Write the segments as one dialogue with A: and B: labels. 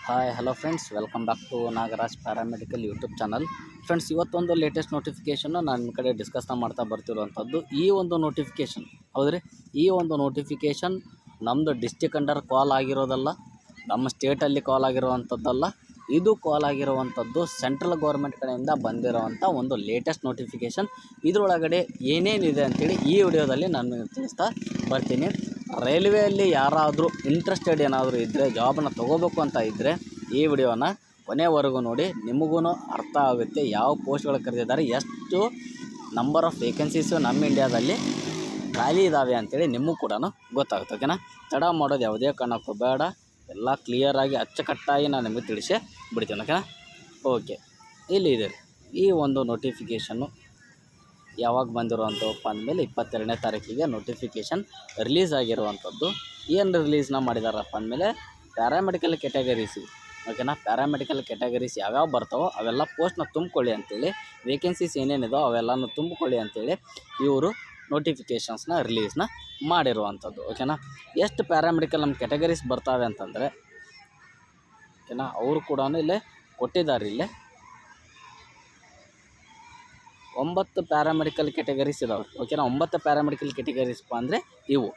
A: Hi hello friends, welcome back to Nagaraj paramedical YouTube channel. Friends, ಇವತ್ತೊಂದು latest ನೋಟಿಫಿಕೇಷನ್ನು ನಾನು ನಿಮ್ಮ ಕಡೆ ಡಿಸ್ಕಸ್ನ ಮಾಡ್ತಾ ಬರ್ತಿರುವಂಥದ್ದು. ಈ ಒಂದು ನೋಟಿಫಿಕೇಷನ್ ಹೌದ್ರಿ, ಈ ಒಂದು ನೋಟಿಫಿಕೇಷನ್ ನಮ್ಮದು ಡಿಸ್ಟಿಕ್ ಅಂಡರ್ ಕಾಲ್ ಆಗಿರೋದಲ್ಲ, ನಮ್ಮ ಸ್ಟೇಟಲ್ಲಿ ಕಾಲ್ ಆಗಿರುವಂಥದ್ದಲ್ಲ. ಇದು ಕಾಲ್ ಆಗಿರುವಂಥದ್ದು ಸೆಂಟ್ರಲ್ ಗೌರ್ಮೆಂಟ್ ಕಡೆಯಿಂದ ಬಂದಿರುವಂಥ ಒಂದು ಲೇಟೆಸ್ಟ್ ನೋಟಿಫಿಕೇಷನ್. ಇದರೊಳಗಡೆ ಏನೇನಿದೆ ಅಂಥೇಳಿ ಈ ವಿಡಿಯೋದಲ್ಲಿ ನಾನು ತಿಳಿಸ್ತಾ ಬರ್ತೀನಿ. ರೈಲ್ವೆಯಲ್ಲಿ ಯಾರಾದರೂ ಇಂಟ್ರೆಸ್ಟೆಡ್ ಏನಾದರೂ ಇದ್ದರೆ, ಜಾಬನ್ನು ತೊಗೋಬೇಕು ಅಂತ ಇದ್ದರೆ ಈ ವಿಡಿಯೋನ ಕೊನೆವರೆಗೂ ನೋಡಿ. ನಿಮಗೂ ಅರ್ಥ ಆಗುತ್ತೆ ಯಾವ ಪೋಸ್ಟ್ಗಳು ಕರೆದಿದ್ದಾರೆ, ಎಷ್ಟು ನಂಬರ್ ಆಫ್ ವೇಕೆನ್ಸೀಸು ನಮ್ಮ ಇಂಡಿಯಾದಲ್ಲಿ ಖಾಲಿ ಇದ್ದಾವೆ ಅಂಥೇಳಿ ನಿಮಗೂ ಕೂಡ ಗೊತ್ತಾಗುತ್ತೆ. ಓಕೆನಾ? ತಡ ಮಾಡೋದು ಯಾವುದೇ ಕಾರಣಕ್ಕೂ ಬೇಡ, ಎಲ್ಲ ಕ್ಲಿಯರಾಗಿ ಅಚ್ಚುಕಟ್ಟಾಗಿ ನಾನು ನಿಮಗೆ ತಿಳಿಸೇ ಬಿಡ್ತೀನಿ. ಓಕೆನಾ? ಓಕೆ, ಇಲ್ಲಿ ಇದೆ ಈ ಒಂದು ನೋಟಿಫಿಕೇಷನ್ನು ಯಾವಾಗ ಬಂದಿರುವಂಥವಪ್ಪ ಅಂದಮೇಲೆ 22ನೇ ತಾರೀಕಿಗೆ ನೋಟಿಫಿಕೇಷನ್ ರಿಲೀಸ್ ಆಗಿರುವಂಥದ್ದು. ಏನು ರಿಲೀಸ್ನ ಮಾಡಿದಾರಪ್ಪ ಅಂದಮೇಲೆ ಪ್ಯಾರಾಮೆಡಿಕಲ್ ಕೆಟಗರೀಸ್. ಓಕೆನಾ? ಪ್ಯಾರಾಮೆಡಿಕಲ್ ಕೆಟಗರೀಸ್ ಯಾವ್ಯಾವ ಬರ್ತಾವೋ ಅವೆಲ್ಲ ಪೋಸ್ಟ್ನ ತುಂಬಿಕೊಳ್ಳಿ ಅಂತೇಳಿ, ವೇಕೆನ್ಸೀಸ್ ಏನೇನಿದೋ ಅವೆಲ್ಲನೂ ತುಂಬಿಕೊಳ್ಳಿ ಅಂತೇಳಿ ಇವರು ನೋಟಿಫಿಕೇಷನ್ಸ್ನ ರಿಲೀಸ್ನ ಮಾಡಿರುವಂಥದ್ದು. ಓಕೆನಾ? ಎಷ್ಟು ಪ್ಯಾರಾಮೆಡಿಕಲ್ ನಮ್ಮ ಕೆಟಗರೀಸ್ ಬರ್ತಾವೆ ಅಂತಂದರೆ, ಓಕೆನಾ, ಅವರು ಕೂಡ ಇಲ್ಲೇ ಕೊಟ್ಟಿದ್ದಾರೆ. ಇಲ್ಲೇ 9 ಪ್ಯಾರಾಮೆಡಿಕಲ್ ಕೆಟಗರೀಸ್ ಇದಾವೆ. ಓಕೆನಾ? 9 ಪ್ಯಾರಾಮೆಡಿಕಲ್ ಕೆಟಗರೀಸ್ಪ ಅಂದರೆ ಇವು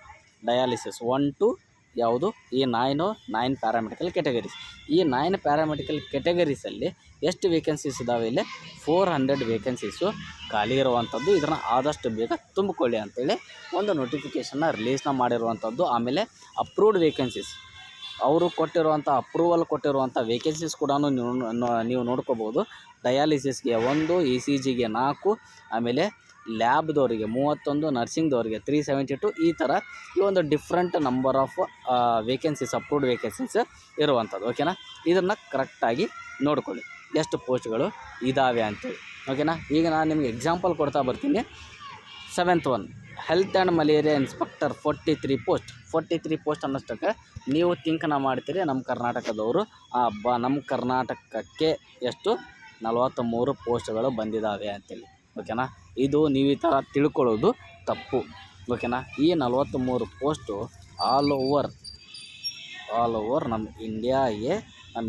A: ಡಯಾಲಿಸಿಸ್ 1 to ಯಾವುದು ಈ 9 ಪ್ಯಾರಾಮೆಡಿಕಲ್ ಕೆಟಗರೀಸ್. ಈ 9 ಪ್ಯಾರಾಮೆಡಿಕಲ್ ಕೆಟಗರೀಸಲ್ಲಿ ಎಷ್ಟು ವೇಕೆನ್ಸೀಸ್ ಇದ್ದಾವೆ? ಇಲ್ಲಿ 400 ವೇಕೆನ್ಸೀಸು ಖಾಲಿ ಇರುವಂಥದ್ದು. ಇದನ್ನು ಆದಷ್ಟು ಬೇಗ ತುಂಬಿಕೊಳ್ಳಿ ಅಂತೇಳಿ ಒಂದು ನೋಟಿಫಿಕೇಷನ್ನ ರಿಲೀಸ್ನ ಮಾಡಿರುವಂಥದ್ದು. ಆಮೇಲೆ ಅಪ್ರೂವ್ಡ್ ವೇಕೆನ್ಸೀಸ್, ಅವರು ಕೊಟ್ಟಿರುವಂಥ ಅಪ್ರೂವಲ್ ಕೊಟ್ಟಿರುವಂಥ ವೇಕೆನ್ಸೀಸ್ ಕೂಡ ನೀವು ನೋಡ್ಕೋಬೋದು. ಡಯಾಲಿಸಿಸ್ಗೆ 1, ಇ ಸಿ ಜಿಗೆ 4, ಆಮೇಲೆ ಲ್ಯಾಬ್ದವರಿಗೆ 31, ನರ್ಸಿಂಗ್ದವರಿಗೆ 372, ಈ ಥರ ಈ ಒಂದು different number of vacancies, approved vacancies ಇರುವಂಥದ್ದು. ಓಕೆನಾ? ಇದನ್ನು ಕರೆಕ್ಟಾಗಿ ನೋಡ್ಕೊಳ್ಳಿ ಎಷ್ಟು ಪೋಸ್ಟ್ಗಳು ಇದ್ದಾವೆ ಅಂತೇಳಿ. ಓಕೆನಾ? ಈಗ ನಾನು ನಿಮಗೆ ಎಕ್ಸಾಂಪಲ್ ಕೊಡ್ತಾ ಬರ್ತೀನಿ. 7th one health and malaria inspector 43 post ಅನ್ನೋಷ್ಟಕ್ಕೆ ನೀವು ಥಿಂಕ್ನ ಮಾಡ್ತೀರಿ ನಮ್ಮ ಕರ್ನಾಟಕದವರು ನಮ್ಮ ಕರ್ನಾಟಕಕ್ಕೆ ಎಷ್ಟು 43 ಪೋಸ್ಟ್ಗಳು ಬಂದಿದ್ದಾವೆ ಅಂತೇಳಿ. ಓಕೆನಾ? ಇದು ನೀವು ಈ ಥರ ತಿಳ್ಕೊಳ್ಳೋದು ತಪ್ಪು. ಓಕೆನಾ? ಈ 43 ಪೋಸ್ಟು ಆಲ್ ಓವರ್ ನಮ್ಮ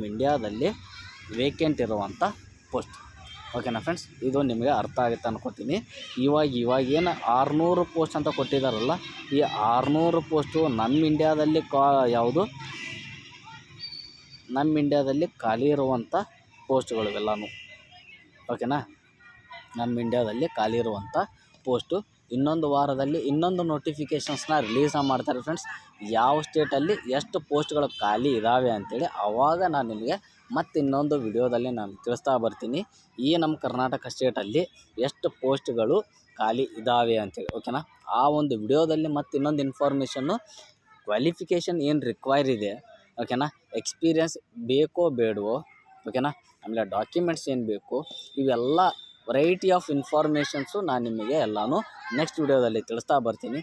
A: ಇಂಡಿಯಾದಲ್ಲಿ ವೇಕೆಂಟ್ ಇರುವಂಥ ಪೋಸ್ಟ್. ಓಕೆನಾ ಫ್ರೆಂಡ್ಸ್? ಇದು ನಿಮಗೆ ಅರ್ಥ ಆಗುತ್ತೆ ಅನ್ಕೋತೀನಿ. ಇವಾಗೇನು 600 ಪೋಸ್ಟ್ ಅಂತ ಕೊಟ್ಟಿದ್ದಾರಲ್ಲ, ಈ 600 ಪೋಸ್ಟು ನಮ್ಮ ಇಂಡಿಯಾದಲ್ಲಿ ಖಾಲಿ ಇರುವಂಥ ಪೋಸ್ಟ್ಗಳು ಇವೆಲ್ಲನೂ. ಓಕೆನಾ? ನಮ್ಮ ಇಂಡಿಯಾದಲ್ಲಿ ಖಾಲಿ ಇರುವಂಥ ಪೋಸ್ಟು. ಇನ್ನೊಂದು ವಾರದಲ್ಲಿ ಇನ್ನೊಂದು ನೋಟಿಫಿಕೇಷನ್ಸ್ನ ರಿಲೀಸ್ನ ಮಾಡ್ತಾರೆ ಫ್ರೆಂಡ್ಸ್. ಯಾವ ಸ್ಟೇಟಲ್ಲಿ ಎಷ್ಟು ಪೋಸ್ಟ್ಗಳು ಖಾಲಿ ಇದ್ದಾವೆ ಅಂಥೇಳಿ ಆವಾಗ ನಾನು ನಿಮಗೆ ಮತ್ತು ಇನ್ನೊಂದು ವಿಡಿಯೋದಲ್ಲಿ ನಾನು ತಿಳಿಸ್ತಾ ಬರ್ತೀನಿ, ಈ ನಮ್ಮ ಕರ್ನಾಟಕ ಸ್ಟೇಟಲ್ಲಿ ಎಷ್ಟು ಪೋಸ್ಟ್ಗಳು ಖಾಲಿ ಇದ್ದಾವೆ ಅಂಥೇಳಿ. ಓಕೆನಾ? ಆ ಒಂದು ವಿಡಿಯೋದಲ್ಲಿ ಮತ್ತು ಇನ್ನೊಂದು ಇನ್ಫಾರ್ಮೇಷನ್ನು, ಕ್ವಾಲಿಫಿಕೇಷನ್ ಏನು ರಿಕ್ವೈರ್ ಇದೆ, ಓಕೆನಾ, ಎಕ್ಸ್ಪೀರಿಯನ್ಸ್ ಬೇಕೋ ಬೇಡವೋ, ಓಕೆನಾ, ಆಮೇಲೆ ಡಾಕ್ಯುಮೆಂಟ್ಸ್ ಏನು ಬೇಕು, ಇವೆಲ್ಲ ವೆರೈಟಿ ಆಫ್ ಇನ್ಫಾರ್ಮೇಷನ್ಸು ನಾನು ನಿಮಗೆ ಎಲ್ಲನೂ ನೆಕ್ಸ್ಟ್ ವಿಡಿಯೋದಲ್ಲಿ ತಿಳಿಸ್ತಾ ಬರ್ತೀನಿ.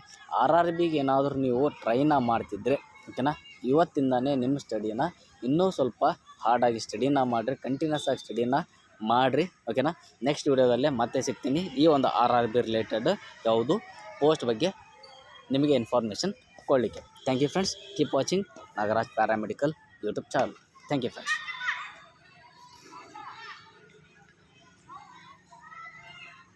A: RRBಗೆ ಏನಾದರೂ ನೀವು ಟ್ರೈನ ಮಾಡ್ತಿದ್ರೆ, ಓಕೆನಾ, ಇವತ್ತಿಂದನೇ ನಿಮ್ಮ ಸ್ಟಡಿನ ಇನ್ನೂ ಸ್ವಲ್ಪ ಹಾರ್ಡಾಗಿ ಸ್ಟಡಿನ ಮಾಡಿರಿ, ಕಂಟಿನ್ಯೂಸ್ ಆಗಿ ಸ್ಟಡಿನ ಮಾಡಿರಿ. ಓಕೆನಾ? ನೆಕ್ಸ್ಟ್ ವಿಡಿಯೋದಲ್ಲೇ ಮತ್ತೆ ಸಿಗ್ತೀನಿ ಈ ಒಂದು RRB ರಿಲೇಟೆಡ್ ಯಾವುದು ಪೋಸ್ಟ್ ಬಗ್ಗೆ ನಿಮಗೆ ಇನ್ಫಾರ್ಮೇಷನ್ ಕೊಡಲಿಕ್ಕೆ. Thank you friends. Keep watching Nagaraj paramedical YouTube channel. Thank you friends.